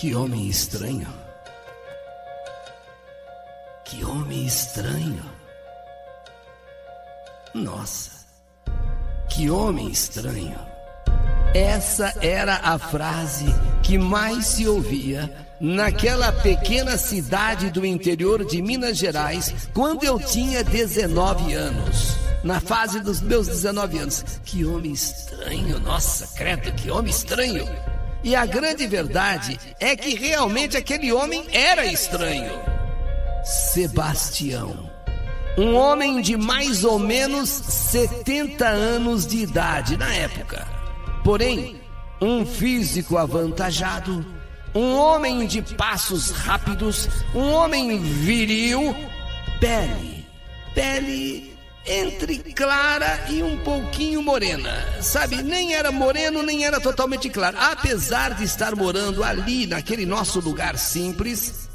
Que homem estranho. Que homem estranho. Nossa, que homem estranho. Essa era a frase que mais se ouvia naquela pequena cidade do interior de Minas Gerais quando eu tinha 19 anos. Na fase dos meus 19 anos. Que homem estranho, nossa, credo, que homem estranho. E a grande verdade é que realmente aquele homem era estranho. Sebastião. Um homem de mais ou menos 70 anos de idade na época. Porém, um físico avantajado, um homem de passos rápidos, um homem viril, pele entre clara e um pouquinho morena, sabe? Nem era moreno, nem era totalmente claro. Apesar de estar morando ali, naquele nosso lugar simples,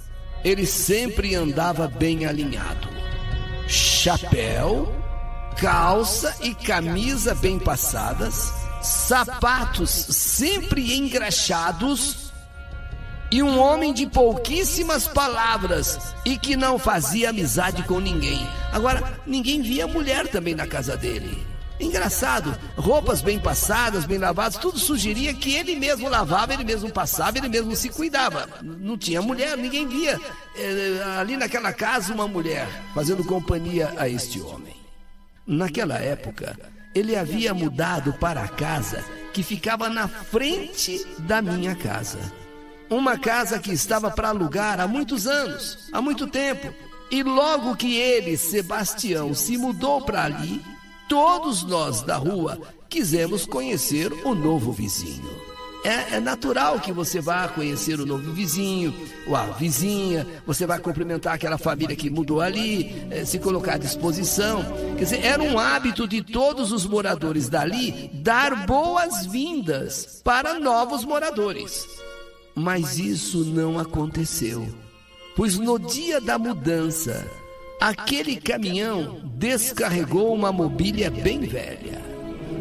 ele sempre andava bem alinhado. Chapéu, calça e camisa bem passadas, sapatos sempre engraxados e um homem de pouquíssimas palavras e que não fazia amizade com ninguém. Agora, ninguém via mulher também na casa dele. Engraçado, roupas bem passadas, bem lavadas, tudo sugeria que ele mesmo lavava, ele mesmo passava, ele mesmo se cuidava. Não tinha mulher, ninguém via ali naquela casa uma mulher fazendo companhia a este homem. Naquela época, ele havia mudado para a casa que ficava na frente da minha casa. Uma casa que estava para alugar há muitos anos, há muito tempo. E logo que ele, Sebastião, se mudou para ali, todos nós da rua quisemos conhecer o novo vizinho. É natural que você vá conhecer o novo vizinho, ou a vizinha, você vai cumprimentar aquela família que mudou ali, se colocar à disposição. Quer dizer, era um hábito de todos os moradores dali dar boas-vindas para novos moradores. Mas isso não aconteceu, pois no dia da mudança, aquele caminhão descarregou uma mobília bem velha.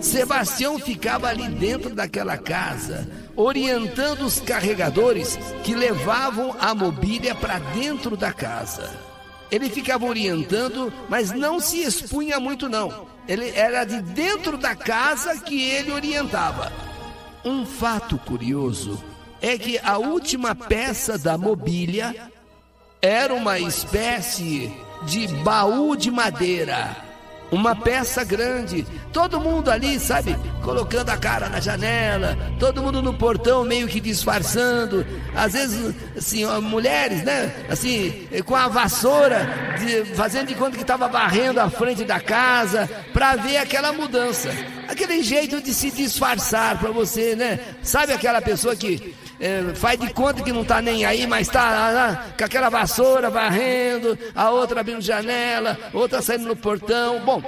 Sebastião ficava ali dentro daquela casa, orientando os carregadores que levavam a mobília para dentro da casa. Ele ficava orientando, mas não se expunha muito não. Ele era de dentro da casa que ele orientava. Um fato curioso é que a última peça da mobília era uma espécie de baú de madeira. Uma peça grande, todo mundo ali, sabe, colocando a cara na janela, todo mundo no portão meio que disfarçando, às vezes, assim, ó, mulheres, né, assim, com a vassoura, fazendo de conta que estava varrendo a frente da casa, para ver aquela mudança, aquele jeito de se disfarçar para você, né, sabe aquela pessoa que faz de conta que não tá nem aí, mas tá lá, com aquela vassoura varrendo, a outra abrindo janela, outra saindo no portão. Bom,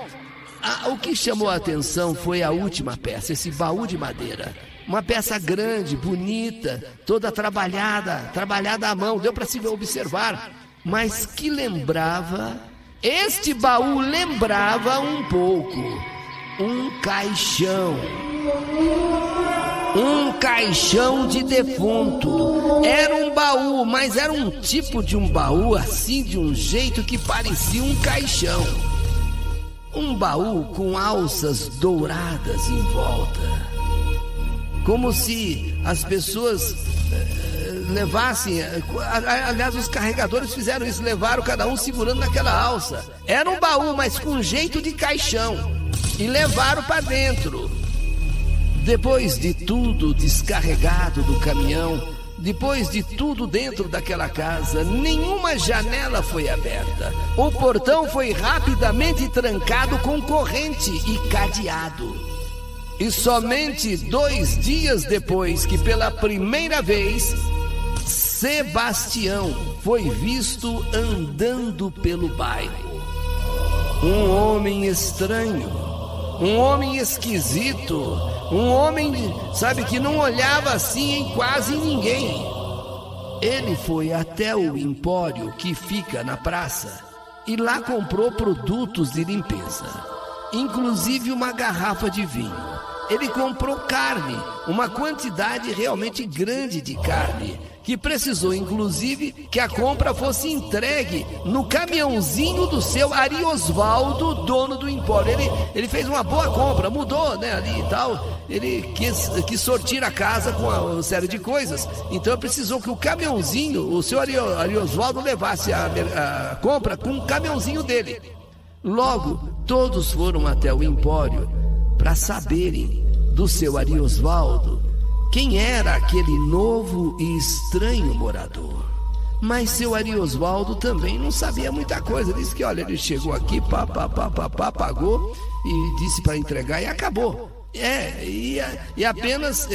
o que chamou a atenção foi a última peça, esse baú de madeira. Uma peça grande, bonita, toda trabalhada à mão, deu para se observar, mas que lembrava, este baú lembrava um pouco um caixão. Um caixão de defunto. Era um baú, mas era um tipo de um baú assim, de um jeito que parecia um caixão. Um baú com alças douradas em volta. Como se as pessoas levassem... Aliás, os carregadores fizeram isso, levaram cada um segurando naquela alça. Era um baú, mas com jeito de caixão. E levaram para dentro. Depois de tudo descarregado do caminhão, depois de tudo dentro daquela casa, nenhuma janela foi aberta. O portão foi rapidamente trancado com corrente e cadeado. E somente 2 dias depois que pela primeira vez, Sebastião foi visto andando pelo bairro. Um homem estranho. Um homem esquisito, um homem, sabe, que não olhava assim em quase ninguém. Ele foi até o empório que fica na praça e lá comprou produtos de limpeza, inclusive uma garrafa de vinho. ele comprou carne, uma quantidade realmente grande de carne, que precisou inclusive que a compra fosse entregue no caminhãozinho do seu Ariosvaldo, dono do empório. Ele fez uma boa compra, mudou, né, ali e tal. Ele quis sortir a casa com uma série de coisas, então precisou que o caminhãozinho, o seu Ariosvaldo, levasse a compra com o caminhãozinho dele. Logo, todos foram até o empório para saberem do seu Ariosvaldo quem era aquele novo e estranho morador. Mas seu Ariosvaldo também não sabia muita coisa. Disse que, olha, ele chegou aqui, pagou e disse para entregar e acabou. E apenas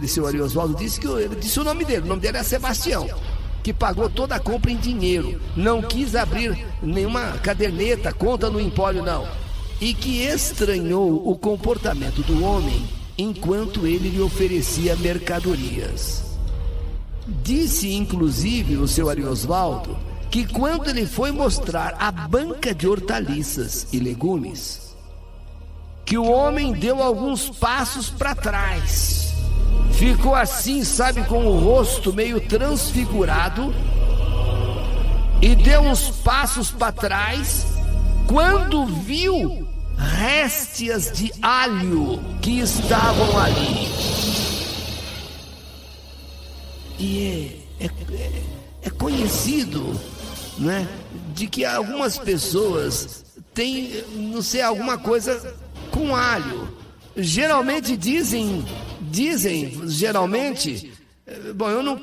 seu Ariosvaldo disse que ele disse o nome dele era Sebastião, que pagou toda a compra em dinheiro, não quis abrir nenhuma caderneta, conta no empório não, e que estranhou o comportamento do homem enquanto ele lhe oferecia mercadorias. Disse inclusive o seu Ariosvaldo que quando ele foi mostrar a banca de hortaliças e legumes, que o homem deu alguns passos para trás, ficou assim, sabe, com o rosto meio transfigurado, e deu uns passos para trás quando viu réstias de alho que estavam ali. E é conhecido, né, de que algumas pessoas têm, não sei, alguma coisa com alho. Geralmente dizem, bom, eu não,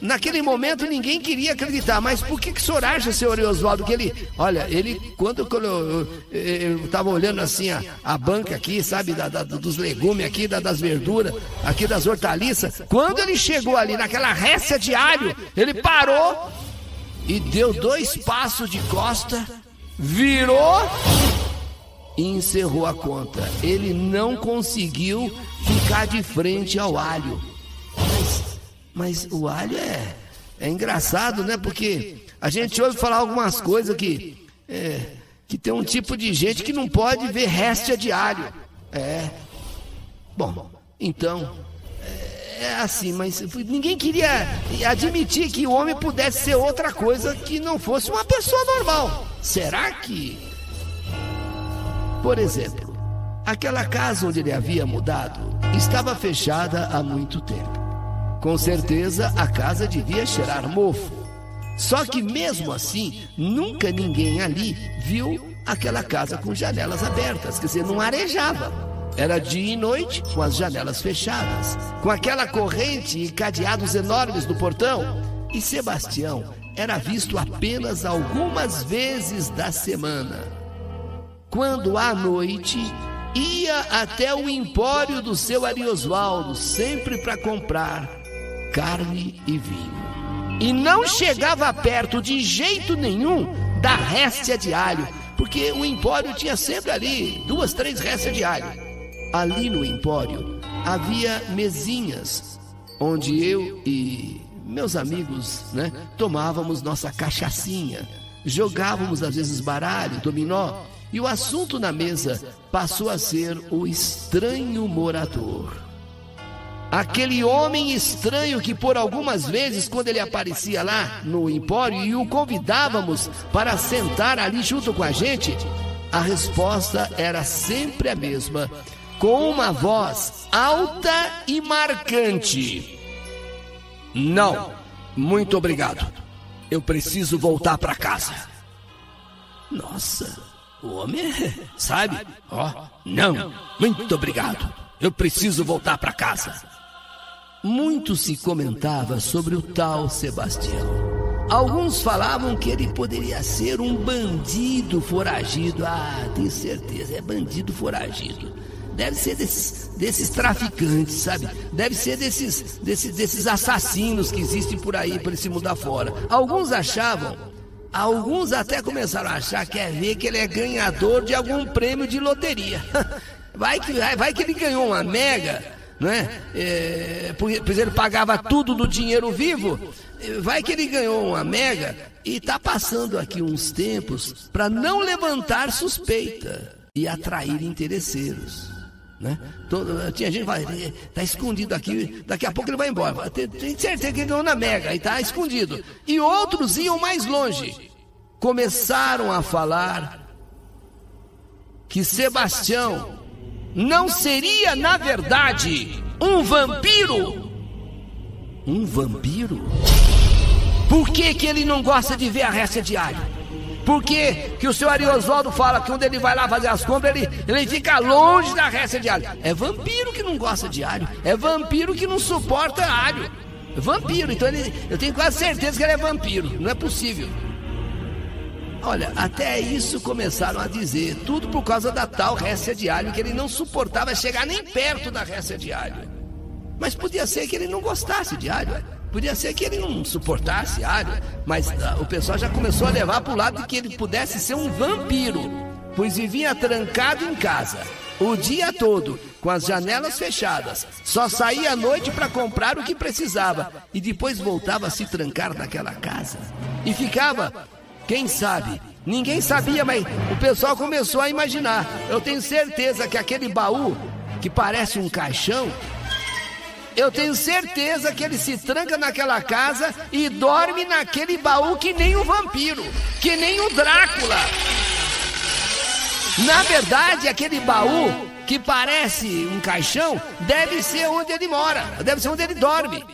naquele momento ninguém queria acreditar, mas por que o senhor acha, seu Ariosvaldo, que quando eu estava olhando assim a banca aqui, sabe, dos legumes aqui, das verduras, aqui das hortaliças, quando ele chegou ali naquela réstia de alho, ele parou e deu 2 passos de costa, virou e encerrou a conta. Ele não conseguiu ficar de frente ao alho. Mas o alho é engraçado, né? Porque a gente ouve falar algumas coisas que tem um tipo de gente que não pode ver réstia de alho. Bom, então é assim, mas ninguém queria admitir que o homem pudesse ser outra coisa que não fosse uma pessoa normal. Será que, por exemplo, aquela casa onde ele havia mudado estava fechada há muito tempo? Com certeza a casa devia cheirar mofo. Só que mesmo assim, nunca ninguém ali viu aquela casa com janelas abertas, quer dizer, não arejava. Era dia e noite com as janelas fechadas, com aquela corrente e cadeados enormes no portão. E Sebastião era visto apenas algumas vezes da semana, quando à noite ia até o empório do seu Ariosvaldo, sempre para comprar carne e vinho. E não chegava perto de jeito nenhum da réstia de alho, porque o empório tinha sempre ali 2, 3 réstias de alho. Ali no empório havia mesinhas onde eu e meus amigos, né, tomávamos nossa cachaçinha, jogávamos às vezes baralho, dominó, e o assunto na mesa passou a ser o estranho morador. Aquele homem estranho que por algumas vezes, quando ele aparecia lá no empório e o convidávamos para sentar ali junto com a gente, a resposta era sempre a mesma, com uma voz alta e marcante: não, muito obrigado, eu preciso voltar para casa. Nossa, o homem, sabe? Não, muito obrigado, eu preciso voltar para casa. Muito se comentava sobre o tal Sebastião. Alguns falavam que ele poderia ser um bandido foragido. Tenho certeza, é bandido foragido. Deve ser desses traficantes, sabe? Deve ser desses assassinos que existem por aí, para esse mundo afora. Alguns até começaram a achar, quer ver, que ele é ganhador de algum prêmio de loteria. Vai que ele ganhou uma mega, né? Pois ele pagava tudo no dinheiro vivo. Vai que ele ganhou uma mega e está passando aqui uns tempos para não levantar suspeita e atrair interesseiros, né? Tinha gente que fala, tá escondido aqui, daqui a pouco ele vai embora. Tem certeza que ele ganhou na Mega e tá escondido. E outros iam mais longe. Começaram a falar que Sebastião não seria, na verdade, um vampiro. Um vampiro? Por que ele não gosta de ver a Récia Diário? Por que o seu Ariosvaldo fala que quando ele vai lá fazer as compras, ele fica longe da Récia Diário? É vampiro que não gosta de alho. É vampiro que não suporta alho. É vampiro, então eu tenho quase certeza que ele é vampiro. Não é possível. Olha, até isso começaram a dizer. Tudo por causa da tal Récia Diário, que ele não suportava chegar nem perto da Récia Diário. Mas podia ser que ele não gostasse de alho. Podia ser que ele não suportasse alho, mas o pessoal já começou a levar para o lado de que ele pudesse ser um vampiro, pois vivia trancado em casa o dia todo, com as janelas fechadas, só saía à noite para comprar o que precisava e depois voltava a se trancar naquela casa. E ficava, quem sabe, ninguém sabia, mas o pessoal começou a imaginar. Eu tenho certeza que aquele baú, que parece um caixão, eu tenho certeza que ele se tranca naquela casa e dorme naquele baú que nem um vampiro, que nem o Drácula. Na verdade, aquele baú que parece um caixão deve ser onde ele mora, deve ser onde ele dorme.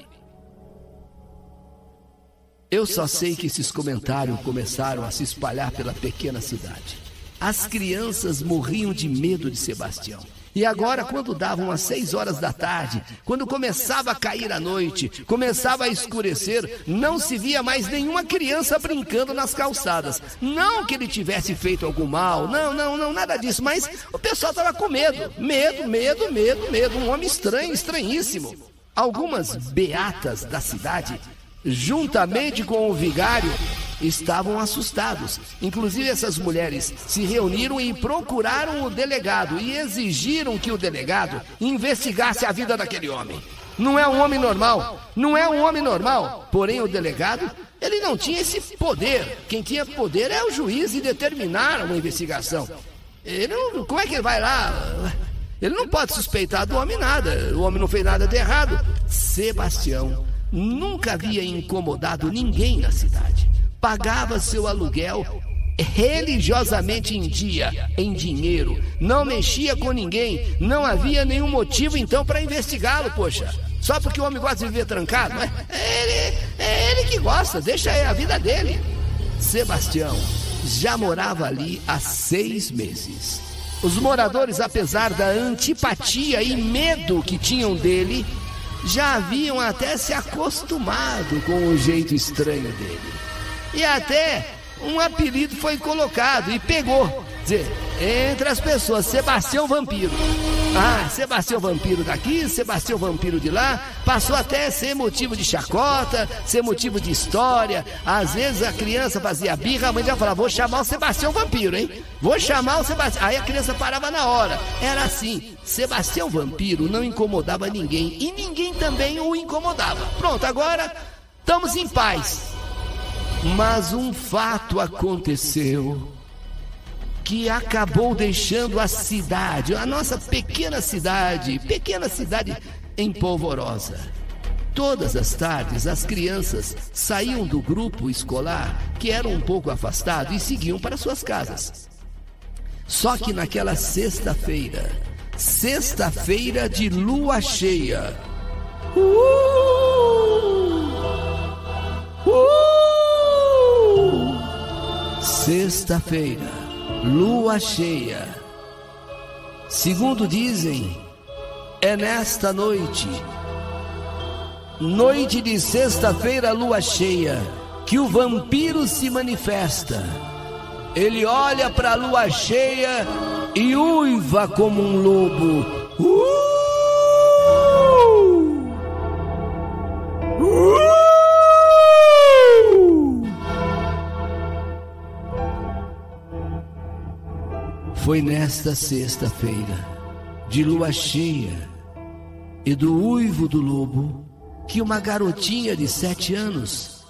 Eu só sei que esses comentários começaram a se espalhar pela pequena cidade. As crianças morriam de medo de Sebastião. E agora, quando davam às 6 horas da tarde, quando começava a cair a noite, começava a escurecer, não se via mais nenhuma criança brincando nas calçadas. Não que ele tivesse feito algum mal, não, nada disso, mas o pessoal estava com medo. Medo. Um homem estranho, estranhíssimo. Algumas beatas da cidade, juntamente com o vigário, estavam assustados. Inclusive essas mulheres se reuniram e procuraram o delegado e exigiram que o delegado investigasse a vida daquele homem. Não é um homem normal, porém o delegado, ele não tinha esse poder. Quem tinha poder é o juiz e determinar uma investigação. Como é que ele vai lá? Ele não pode suspeitar do homem nada, o homem não fez nada de errado. Sebastião nunca havia incomodado ninguém na cidade. Pagava seu aluguel religiosamente em dia, em dinheiro. Não mexia com ninguém. Não havia nenhum motivo então para investigá-lo, poxa. Só porque o homem gosta de viver trancado? É ele que gosta, deixa a vida dele. Sebastião já morava ali há 6 meses. Os moradores, apesar da antipatia e medo que tinham dele, já haviam até se acostumado com o jeito estranho dele. E até um apelido foi colocado e pegou. Quer dizer, entre as pessoas, Sebastião Vampiro. Sebastião Vampiro daqui, Sebastião Vampiro de lá. Passou até a ser motivo de chacota, ser motivo de história. Às vezes a criança fazia birra, a mãe já falava, vou chamar o Sebastião Vampiro, hein? Vou chamar o Sebastião. Aí a criança parava na hora. Era assim, Sebastião Vampiro não incomodava ninguém e ninguém também o incomodava. Pronto, agora estamos em paz. Mas um fato aconteceu que acabou deixando a cidade, a nossa pequena cidade empolvorosa. Todas as tardes as crianças saíam do grupo escolar, que era um pouco afastado, e seguiam para suas casas. Só que naquela sexta-feira de lua cheia, sexta-feira, lua cheia. Segundo dizem, é nesta noite de sexta-feira, lua cheia, que o vampiro se manifesta. Ele olha para a lua cheia e uiva como um lobo. Foi nesta sexta-feira, de lua cheia e do uivo do lobo, que uma garotinha de 7 anos,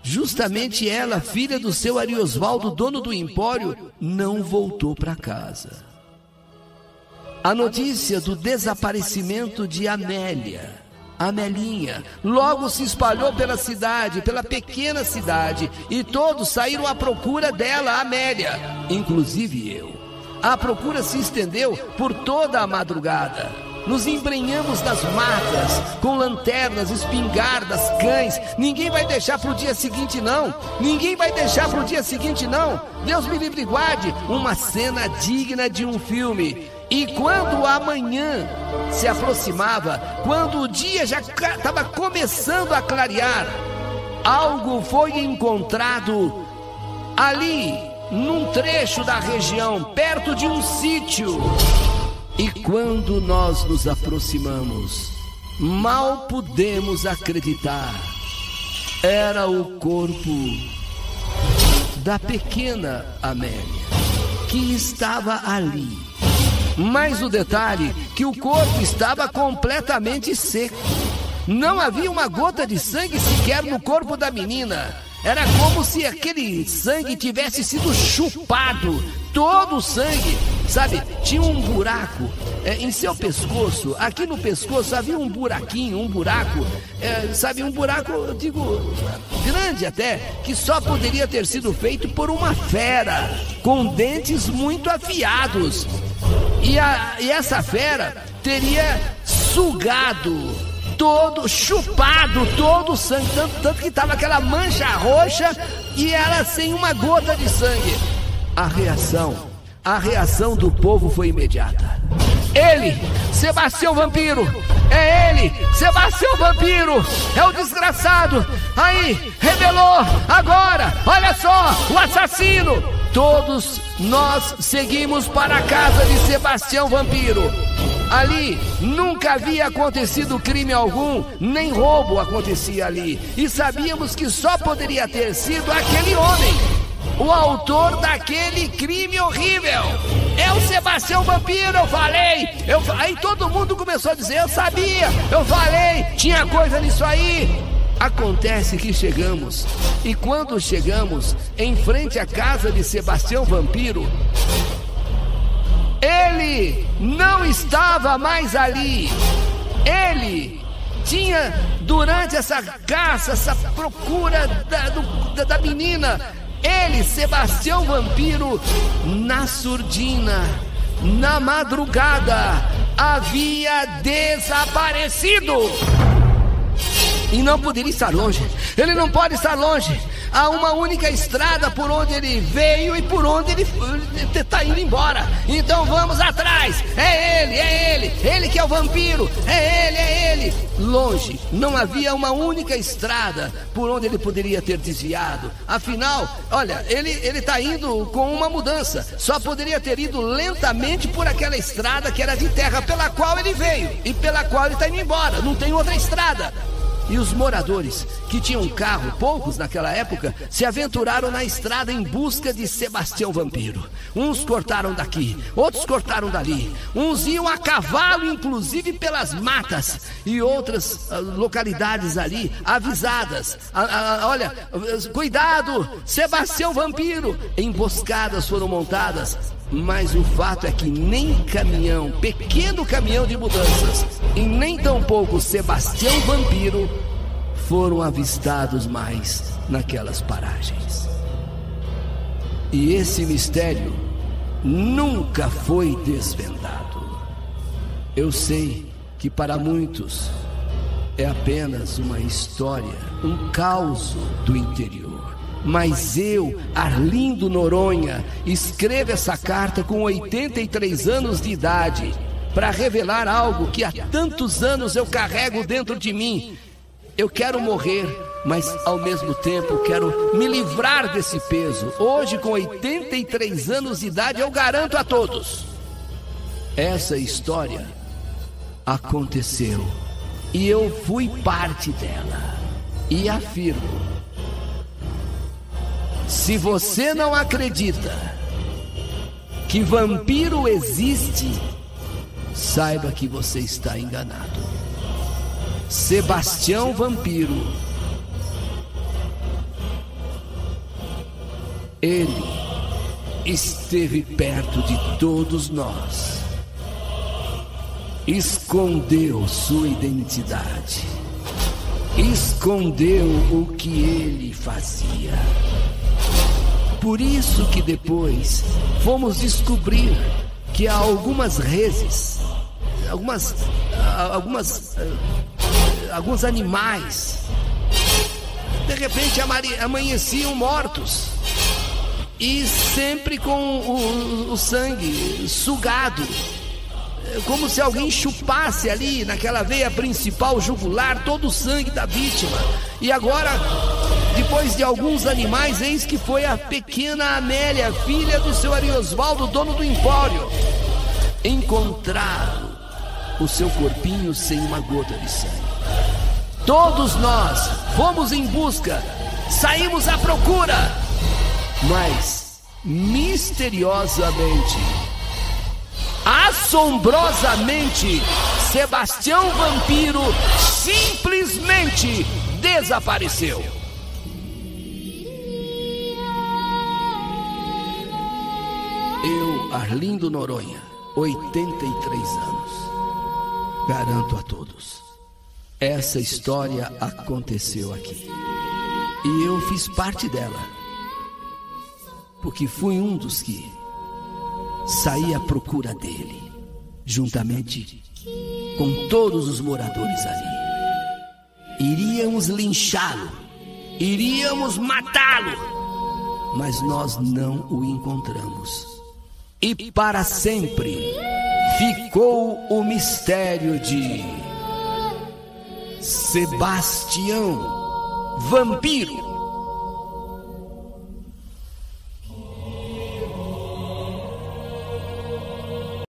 justamente ela, filha do seu Ariosvaldo, dono do empório, não voltou para casa. a notícia do desaparecimento de Amelinha, logo se espalhou pela cidade, pela pequena cidade, e todos saíram à procura dela, Amélia, inclusive eu. A procura se estendeu por toda a madrugada. Nos embrenhamos nas matas, com lanternas, espingardas, cães. Ninguém vai deixar pro dia seguinte, não. Ninguém vai deixar pro dia seguinte, não. Deus me livre e guarde. Uma cena digna de um filme. E quando a manhã se aproximava, quando o dia já estava começando a clarear, algo foi encontrado ali, num trecho da região, perto de um sítio. E quando nós nos aproximamos, mal pudemos acreditar. Era o corpo da pequena Amélia, que estava ali. Mas o detalhe, que o corpo estava completamente seco. Não havia uma gota de sangue sequer no corpo da menina. Era como se aquele sangue tivesse sido chupado, todo o sangue, sabe? Tinha um buraco em seu pescoço, aqui no pescoço havia um buraquinho, um buraco, sabe? Um buraco, eu digo, grande até, que só poderia ter sido feito por uma fera, com dentes muito afiados. E essa fera teria sugado chupado todo o sangue, tanto que estava aquela mancha roxa e ela sem uma gota de sangue. A reação do povo foi imediata. Ele, Sebastião Vampiro, é ele, Sebastião Vampiro, é o desgraçado, aí, revelou, agora, olha só, o assassino. Todos nós seguimos para a casa de Sebastião Vampiro. Ali nunca havia acontecido crime algum, nem roubo acontecia ali. E sabíamos que só poderia ter sido aquele homem, o autor daquele crime horrível. É o Sebastião Vampiro, eu falei. Aí todo mundo começou a dizer, eu sabia, eu falei, tinha coisa nisso aí. Acontece que chegamos, e quando chegamos em frente à casa de Sebastião Vampiro, ele não estava mais ali. Ele tinha, durante essa caça, essa procura da menina, ele, Sebastião Vampiro, na surdina, na madrugada, havia desaparecido. E não poderia estar longe. Ele não pode estar longe. Há uma única estrada por onde ele veio e por onde ele está indo embora. Então vamos atrás. É ele que é o vampiro. É ele. Longe, não havia uma única estrada por onde ele poderia ter desviado. Afinal, olha, ele está indo com uma mudança. Só poderia ter ido lentamente por aquela estrada que era de terra pela qual ele veio e pela qual ele está indo embora. Não tem outra estrada. E os moradores, que tinham carro, poucos naquela época, se aventuraram na estrada em busca de Sebastião Vampiro. Uns cortaram daqui, outros cortaram dali. Uns iam a cavalo, inclusive pelas matas, e outras localidades ali avisadas. Olha, cuidado, Sebastião Vampiro! Emboscadas foram montadas. Mas o fato é que nem caminhão, pequeno caminhão de mudanças, e nem tampouco Sebastião Vampiro foram avistados mais naquelas paragens. E esse mistério nunca foi desvendado. Eu sei que para muitos é apenas uma história, um caos do interior. Mas eu, Arlindo Noronha, escrevo essa carta com 83 anos de idade para revelar algo que há tantos anos eu carrego dentro de mim. Eu quero morrer, mas ao mesmo tempo quero me livrar desse peso. Hoje, com 83 anos de idade, eu garanto a todos: essa história aconteceu e eu fui parte dela. E afirmo: se você não acredita que vampiro existe, saiba que você está enganado. Sebastião Vampiro, ele esteve perto de todos nós. escondeu sua identidade, escondeu o que ele fazia. Por isso que depois fomos descobrir que há algumas reses, alguns animais, de repente amanheciam mortos e sempre com o sangue sugado, como se alguém chupasse ali naquela veia principal jugular todo o sangue da vítima. E agora, depois de alguns animais, eis que foi a pequena Amélia, filha do seu Ariosvaldo, dono do empório, encontraram o seu corpinho sem uma gota de sangue. Todos nós fomos em busca, saímos à procura, mas misteriosamente, assombrosamente, Sebastião Vampiro simplesmente desapareceu. Eu, Arlindo Noronha, 83 anos, garanto a todos, essa história aconteceu aqui. E eu fiz parte dela, porque fui um dos que saí à procura dele, juntamente com todos os moradores ali. Iríamos linchá-lo, iríamos matá-lo, mas nós não o encontramos. E para sempre ficou o mistério de Sebastião Vampiro.